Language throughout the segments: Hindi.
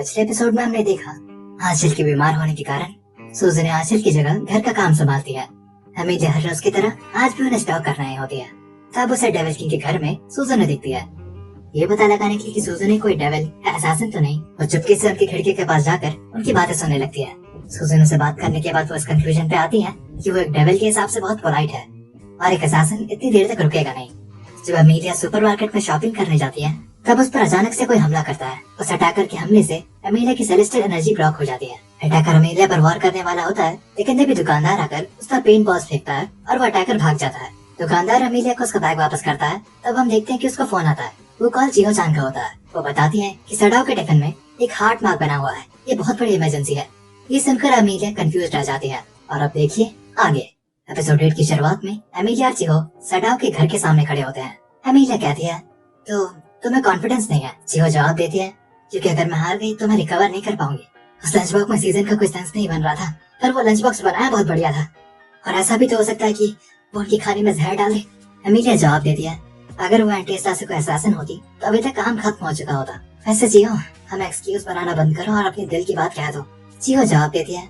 पिछले एपिसोड में हमने देखा आंचल के बीमार होने के कारण सूजन ने आंचल की जगह घर का काम संभालती है। हमें हर रोज की तरह आज भी उन्हें स्टॉक करना ही होती है। तब उसे डेविल किंग के घर में सूजन दिखती है। ये पता लगाने के लिए कि सूजन ने कोई डेविल या असैसिन तो नहीं, वो चुपके से उनकी खिड़की के पास जाकर उनकी बातें सुनने लगती है। सूजन से बात करने के बाद वो इस कंक्लूजन पे आती है कि वो एक डेविल के हिसाब से बहुत पोलाइट है और एक असैसिन इतनी देर तक रुकेगा नहीं। जब अमीलिया सुपरमार्केट में शॉपिंग करने जाती है तब उस पर अचानक से कोई हमला करता है। उस अटैकर के हमले से अमीलिया की सेलेस्टियल एनर्जी ब्लॉक हो जाती है। अटैकर अमीलिया पर वार करने वाला होता है, लेकिन तभी दुकानदार आकर उस पर पेंट बॉल्स फेंकता है और वो अटैकर भाग जाता है। दुकानदार अमीलिया को उसका बैग वापस करता है। तब हम देखते हैं कि उसका फोन आता है। वो कॉल जियो चान का होता है। वो बताती है कि सडाओ के टिफिन में एक हार्ट मार्क बना हुआ है, ये बहुत बड़ी इमरजेंसी है। ये सुनकर अमीलिया कंफ्यूज रह जाती है। और अब देखिए आगे। एपिसोड 8 की शुरुआत में अमीलिया और चिहो सडाओ के घर के सामने खड़े होते हैं। अमीलिया कहती है तो तुम्हें कॉन्फिडेंस नहीं है? चिहो जवाब देती है क्योंकि अगर मैं हार गई तो मैं रिकवर नहीं कर पाऊंगी। उस लंच बॉक्स में सीजन का कोई सेंस नहीं बन रहा था, पर वो लंच बॉक्स बनाया बहुत बढ़िया था और ऐसा भी तो हो सकता है कि वो उनकी खाने में जहर डाल दे। अमीलिया जवाब देती है अगर वो एंटीस्टा से कोई असैसिन होती तो अभी तक काम खत्म हो चुका होता। वैसे चिहो हमें एक्सक्यूज बनाना बंद करो और अपने दिल की बात कह दो। चिहो जवाब देती है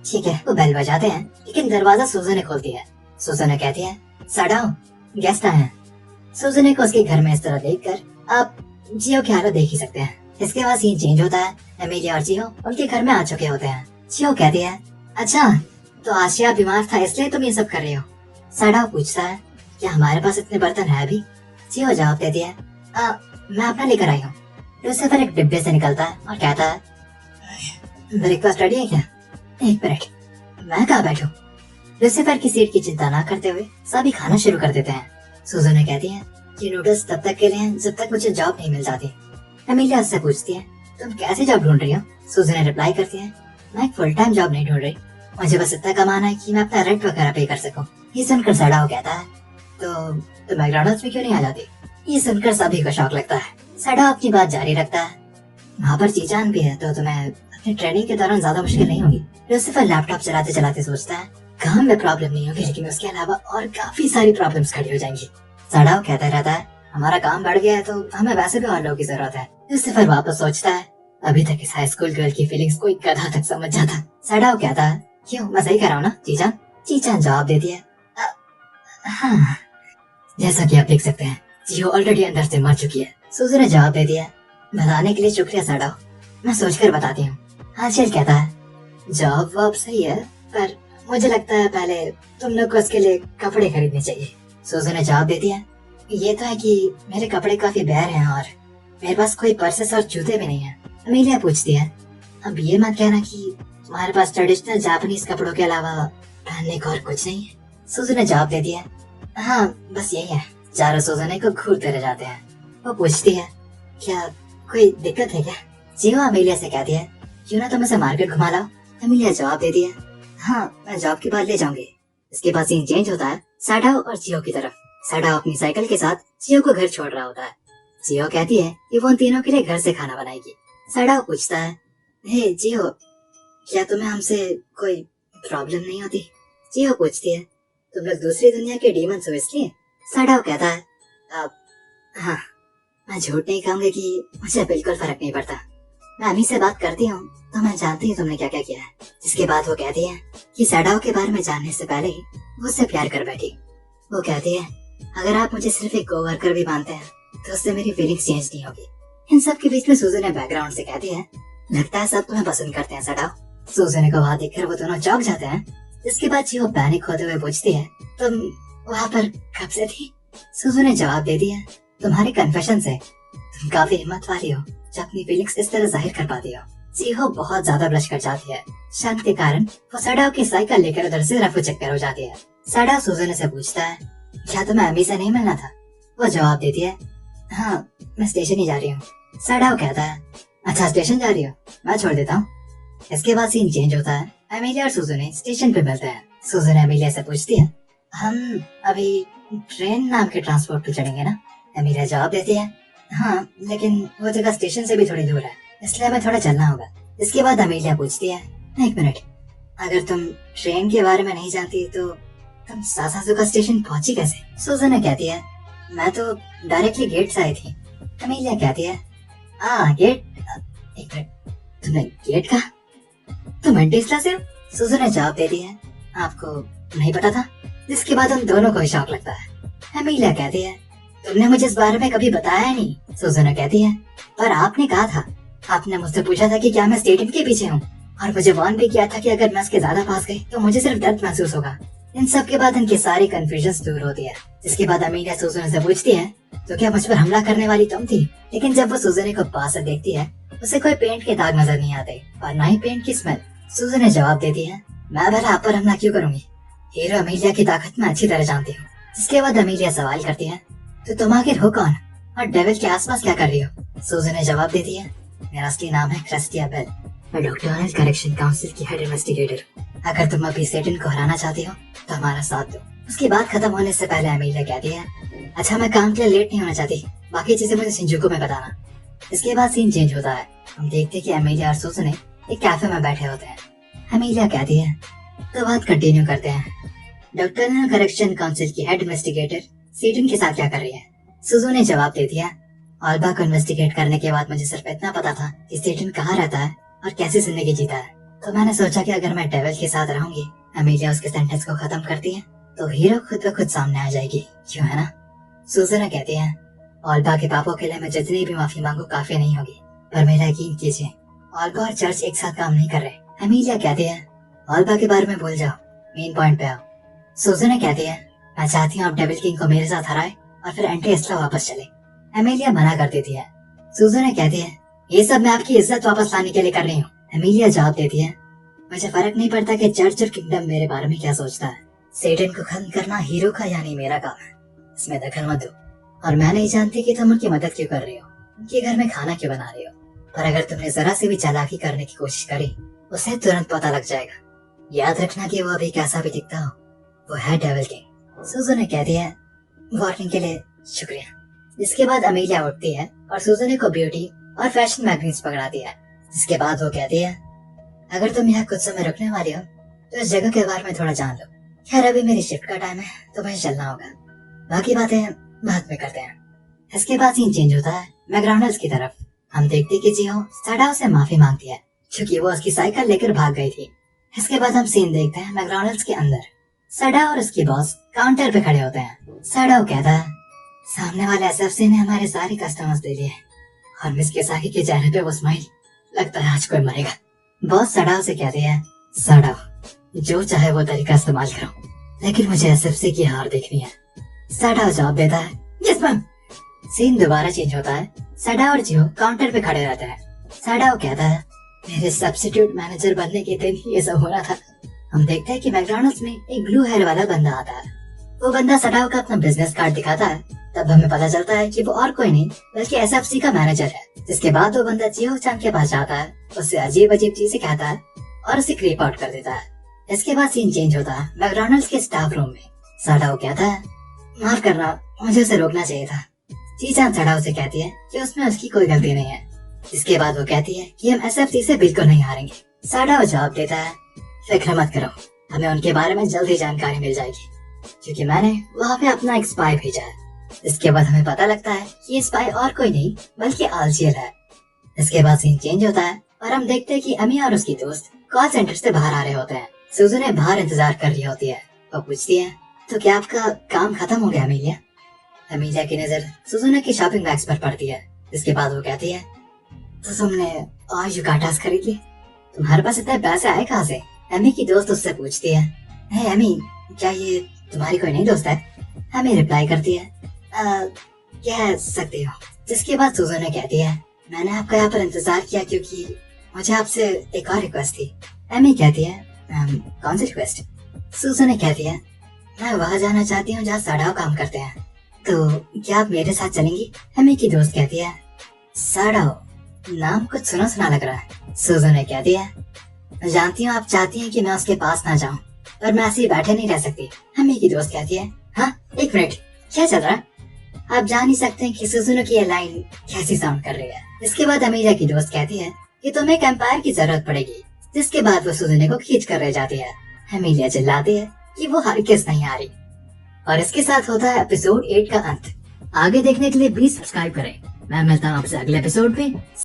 ठीक है। वो बेल बजाते हैं लेकिन दरवाजा सूजन ने खोलती है। सूजन ने कहती है सडाओ गेस्ट आए हैं। सूजन को उसके घर में इस तरह देखकर आप जियो की हालत देख ही सकते हैं। इसके बाद सीन चेंज होता है। अमीलिया और जियो उनके घर में आ चुके होते हैं। जियो कहती है अच्छा तो आशिया बीमार था इसलिए तुम ये सब कर रहे हो? सडाओ पूछता है क्या हमारे पास इतने बर्तन है अभी? जियो जवाब देती है मैं अपना लेकर आई हूँ। लूसीफर एक डिब्बे से निकलता है और कहता है ब्रेकफास्ट रेडी है क्या? एक मिनट, मैं कहाँ बैठूं? लूसीफर की सीट की चिंता न करते हुए सभी खाना शुरू कर देते हैं। सूजन ने कहती है कि नूडल्स तब तक के लिए हैं जब तक मुझे जॉब नहीं मिल जाती। अमीलिया उससे पूछती है तुम कैसे जॉब ढूंढ रही हो? सूजन ने रिप्लाई करती है मैं एक फुल टाइम जॉब नहीं ढूंढ रही, मुझे बस इतना कमाना है कि मैं अपना रेंट वगैरह पे कर सकूं। ये सुनकर सडाओ कहता है तो मैकडॉनल्ड्स में क्यों नहीं आ जाती? ये सुनकर सभी को शौक लगता है। सडाओ अपनी बात जारी रखता है वहाँ पर चीचान भी है तो तुम्हें अपनी ट्रेनिंग के दौरान ज्यादा मुश्किल नहीं होगी। लूसीफर लैपटॉप चलाते चलाते सोचता है काम में प्रॉब्लम नहीं होगी लेकिन उसके अलावा और काफी सारी प्रॉब्लम्स खड़ी हो जाएंगी। सडाओ कहता रहता है हमारा काम बढ़ गया है तो हमें वैसे भी और लोगों की जरूरत है। लूसीफर वापस सोचता है अभी तक इस हाई स्कूल गर्ल की फीलिंग्स कोई गधा तक समझ जाता। सडाओ कहता है क्यों मैं सही कह रहा हूँ ना चीचान? चीचान जवाब देती है हाँ। जैसा कि आप देख सकते हैं जियो ऑलरेडी अंदर से मर चुकी है। सूजन ने जवाब दे दिया बताने के लिए शुक्रिया सडाओ, मैं सोचकर बताती हूँ। आंचल कहता है जॉब वॉब सही है पर मुझे लगता है पहले तुम लोग को उसके लिए कपड़े खरीदने चाहिए। सूजन ने जवाब दे दिया ये तो है कि मेरे कपड़े काफी बैर हैं और मेरे पास कोई पर्सेस और जूते भी नहीं है। अमीलिया पूछती है अब ये मत कहना कि तुम्हारे पास ट्रेडिशनल जापानीज कपड़ों के अलावा पहनने को और कुछ नहीं है। सूजन ने जवाब दे दिया हाँ बस यही है। चारों सूजन को घूरते रह जाते हैं। वो पूछती है क्या कोई दिक्कत है क्या? जियो अमीलिया से कहती है क्यों ना तुम इसे मार्केट घुमा लाओ। अमीलिया जवाब देती है हाँ मैं जॉब के बाद ले जाऊंगी। इसके बाद सीन चेंज होता है सडाओ और जियो की तरफ। सडाओ अपनी साइकिल के साथ जियो को घर छोड़ रहा होता है। जियो कहती है कि वो उन तीनों के लिए घर से खाना बनाएगी। सडाओ पूछता है हे जियो क्या तुम्हें हमसे कोई प्रॉब्लम नहीं होती? जियो पूछती है तुम लोग दूसरी दुनिया के डीमंस हो इसलिए? सडाओ कहता है हाँ मैं झूठ नहीं कहूंगी कि मुझे बिल्कुल फर्क नहीं पड़ता। मैं अम्मी से बात करती हूँ तो मैं जानती हूँ तुमने क्या क्या किया है। जिसके बाद वो कहती है कि सडाओ के बारे में जानने से पहले ही वो उससे प्यार कर बैठी। वो कहती है अगर आप मुझे सिर्फ एक कोवर्कर भी मानते हैं तो उससे मेरी फीलिंग्स चेंज नहीं होगी। इन सब के बीच में सूजन ने बैकग्राउंड से कहती है लगता है सब तुम्हें पसंद करते हैं सडाओ। सूजन को वहाँ देखकर वो दोनों चौंक जाते हैं। जिसके बाद जियो पैनिक होते हुए पूछती है तुम वहाँ पर कब से थी? सूजन ने जवाब दे दिया तुम्हारे कन्फेशन से तुम काफी हिम्मत वाली हो जो अपनी फीलिंग्स इस तरह जाहिर कर पाती हो। जियो बहुत ज्यादा ब्लश कर जाती है। शर्म के कारण वो सडाओ की साइकिल लेकर उधर से रफू चक्कर हो जाती है। सडाओ सूजन से पूछता है क्या तुम्हें अम्मी से नहीं मिलना था? वो जवाब देती है हाँ मैं स्टेशन ही जा रही हूँ। सडाओ कहता है अच्छा स्टेशन जा रही हो, मैं छोड़ देता हूँ। इसके बाद सीन चेंज होता है। अमीलिया और सूजन स्टेशन पे मिलते हैं। सूजन अमीलिया से पूछती है हम अभी ट्रेन नाम के ट्रांसपोर्ट पे चढ़ेंगे ना? अमीलिया जवाब देती है हाँ लेकिन वो जगह स्टेशन से भी थोड़ी दूर है इसलिए हमें थोड़ा चलना होगा। इसके बाद अमीलिया पूछती है एक मिनट, अगर तुम ट्रेन के बारे में नहीं जानती तो तुम सासाजुका स्टेशन पहुंची कैसे? सूजन कहती है मैं तो डायरेक्टली गेट से आई थी। अमीलिया कहती है गेट, एक मिनट, तुमने गेट कहा? तुम एंटीस्ला से हो? सुजन ने जवाब दे दिया, आपको नहीं पता था? जिसके बाद उन दोनों को शौक लगता है। एमिलिया कहती है, तुमने मुझे इस बारे में कभी बताया नहीं। सुजन कहती है, पर आपने कहा था, आपने मुझसे पूछा था कि क्या मैं स्टेडियम के पीछे हूँ, और मुझे वार्न भी किया था कि अगर मैं उसके ज्यादा पास गई तो मुझे सिर्फ दर्द महसूस होगा। इन सब के बाद इनकी सारी कंफ्यूजन दूर होती है। जिसके बाद एमिलिया सुजन से पूछती है, तो क्या मुझ पर हमला करने वाली तुम थी? लेकिन जब वो सुजन को पास से देखती है, उसे कोई पेंट के दाग नजर नहीं आते और न ही पेंट की स्मेल। सुजन जवाब देती है, मैं भला आप पर हमला क्यों करूंगी? हीरो एमिलिया की ताकत मैं अच्छी तरह जानती हूँ। जिसके बाद एमिलिया सवाल करती है, तो तुम आखिर हो कौन और डेविल के आसपास क्या कर रही हो? सुजन जवाब देती है, मेरा असली नाम है क्रिस्टिया बेल। मैं डॉक्टर करेक्शन काउंसिल की हेड इन्वेस्टिगेटर हूँ। अगर तुम अभी सेटन को हराना चाहती हो तो हमारा साथ दो। उसकी बात खत्म होने से पहले एमिलिया कहती है, अच्छा मैं काम के लिए लेट नहीं होना चाहती, बाकी चीजें मुझे शिंजुकू में बताना। इसके बाद सीन चेंज होता है। हम देखते हैं कि एमिलिया और सुजन एक कैफे में बैठे होते हैं। एमिलिया कहती है, तो बात कंटिन्यू करते हैं। डॉक्टर करेक्शन काउंसिल की हेड इन्वेस्टिगेटर सेटन के साथ क्या कर रही है? सुजन ने जवाब दे दिया, ऑल्बा को इन्वेस्टिगेट करने के बाद मुझे सिर्फ इतना पता था कि सेटन कहाँ रहता है और कैसे जिंदगी जीता है। तो मैंने सोचा कि अगर मैं डेविल के साथ रहूंगी, एमिलिया उसके सेंटेंस को खत्म करती है तो हीरो खुद ब खुद सामने आ जाएगी, क्यों है ना? सुजन कहती है, ऑल्बा के पापों के लिए मैं जितनी भी माफी मांगू काफी नहीं होगी, पर मेरा यकीन कीजिए ऑल्बा और चर्च एक साथ काम नहीं कर रहे। एमिलिया कहती है, ऑल्बा के बारे में भूल जाओ, मेन पॉइंट पे आओ। सुजन कहती है, मैं चाहती हूँ आप डेविल किंग को मेरे साथ हराए और फिर एंटी-एस्ला वापस चले। एमिलिया मना कर देती है। सुजन कहती है, ये सब मैं आपकी इज्जत वापस लाने के लिए कर रही हूँ। एमिलिया जवाब देती है, मुझे फर्क नहीं पड़ता कि चर्च और किंगडम मेरे बारे में क्या सोचता है। सेटन को खत्म करना हीरो का यानी मेरा काम है, इसमें दखल मत दो। और मैं नहीं जानती कि तुम उनकी मदद क्यों कर रही हो, उनके घर में खाना क्यों बना रही हो। और अगर तुमने जरा सी भी चालाकी करने की कोशिश करी, उसे तुरंत पता लग जाएगा। याद रखना कि वो अभी कैसा भी दिखता हो, वो है डेविल किंग। सुजन कहती है, वार्निंग के लिए शुक्रिया। इसके बाद एमिलिया उठती है और सुजन को ब्यूटी और फैशन मैगजीन्स पकड़ाती है। जिसके बाद वो कहती है, अगर तुम यहाँ कुछ समय रुकने वाली हो तो इस जगह के बारे में थोड़ा जान लो। खैर अभी मेरी शिफ्ट का टाइम है तो मुझे चलना होगा, बाकी बातें बाद में करते हैं। इसके बाद सीन चेंज होता है मैकडॉनल्ड्स की तरफ। हम देखते कि जियो सडाओ से माफी मांगती है क्योंकि वो उसकी साइकिल लेकर भाग गई थी। इसके बाद हम सीन देखते हैं मैकडॉनल्ड्स के अंदर। सडाओ और उसकी बॉस काउंटर पे खड़े होते हैं। सडाओ कहता है, सामने वाले एसएफसी ने हमारे सारे कस्टमर्स ले लिए और मिस केसाकी के चेहरे पे वो स्माइल, लगता है आज कोई मरेगा। बॉस सडाओ से कहती है, सडाओ जो चाहे वो तरीका इस्तेमाल करो, लेकिन मुझे एसएफसी की हार देखनी है। सडाओ जवाब देता है, यस मैम। सीन दोबारा चेंज होता है। सडाओ और जियो काउंटर पे खड़े रहते हैं। सडाओ कहता है, मेरे सब्स्टिट्यूट मैनेजर बनने के दिन ये सब होना था। हम देखते हैं कि मैकडॉनल्ड्स में एक ब्लू हेयर वाला बंदा आता है। वो बंदा सडाओ का अपना बिजनेस कार्ड दिखाता है। तब हमें पता चलता है कि वो और कोई नहीं बल्कि एसएफसी का मैनेजर है। जिसके बाद वो बंदा जियो चांग के पास जाता है, उससे अजीब अजीब चीजें कहता है और उसे क्रीप आउट कर देता है। इसके बाद सीन चेंज होता है मैकडॉनल्ड्स के स्टाफ रूम में। सडाओ कहता है, माफ करना, मुझे उसे रोकना चाहिए था। चीचान सडाओ से कहती है कि उसमें उसकी कोई गलती नहीं है। इसके बाद वो कहती है कि हम एसएफसी से बिल्कुल नहीं हारेंगे। सडाओ जवाब देता है, फिक्र मत करो, हमें उनके बारे में जल्द ही जानकारी मिल जाएगी क्योंकि मैंने वहाँ पे अपना एक स्पाई भेजा है। इसके बाद हमें पता लगता है कि ये स्पाई और कोई नहीं बल्कि आल्जियर है। इसके बाद सीन चेंज होता है और हम देखते हैं कि अमी और उसकी दोस्त कॉल सेंटर से बाहर आ रहे होते हैं। सुजन बाहर इंतजार कर रही होती है। वो पूछती है, तो क्या आपका काम खत्म हो गया एमिलिया? एमिलिया की नजर सुजन की शॉपिंग बैग्स पर पड़ती है। इसके बाद वो कहती है, तो तुमने और युकाटास खरीद ली? तुम्हारे पास इतने पैसे आए कहाँ से? एमी की दोस्त उससे पूछती है, हे एमी, क्या ये तुम्हारी कोई नई दोस्त है? एमी रिप्लाई करती है, कह सकती हो। जिसके बाद सुजन कहती है, मैंने आपका यहाँ पर इंतजार किया क्योंकि मुझे आपसे एक और रिक्वेस्ट थी। एमी कहती है, कौन सी रिक्वेस्ट? सुजन कहती है, मैं वहाँ जाना चाहती हूँ जहाँ सडाओ काम करते हैं, तो क्या आप मेरे साथ चलेंगी? एमी की दोस्त कहती है, सडाओ, नाम कुछ सुना सुना लग रहा है। सुजन कहती है, मैं जानती हूँ आप चाहती हैं कि मैं उसके पास ना जाऊँ, पर मैं ऐसे ही बैठे नहीं रह सकती। एमी की दोस्त कहती है, हाँ एक मिनट, क्या चल रहा है? आप जान ही सकते हैं कि सुजुनो की ये लाइन कैसी साउंड कर रही है। इसके बाद एमिलिया की दोस्त कहती है कि तुम्हें एक एम्पायर की जरूरत पड़ेगी। जिसके बाद वो सुजुनो को खींच कर रह जाती है। एमिलिया चिल्लाती है कि वो हरगिज़ नहीं आ रही। और इसके साथ होता है एपिसोड 8 का अंत। आगे देखने के लिए प्लीज सब्सक्राइब करें। मैं मिलता हूँ आपसे अगले एपिसोड में।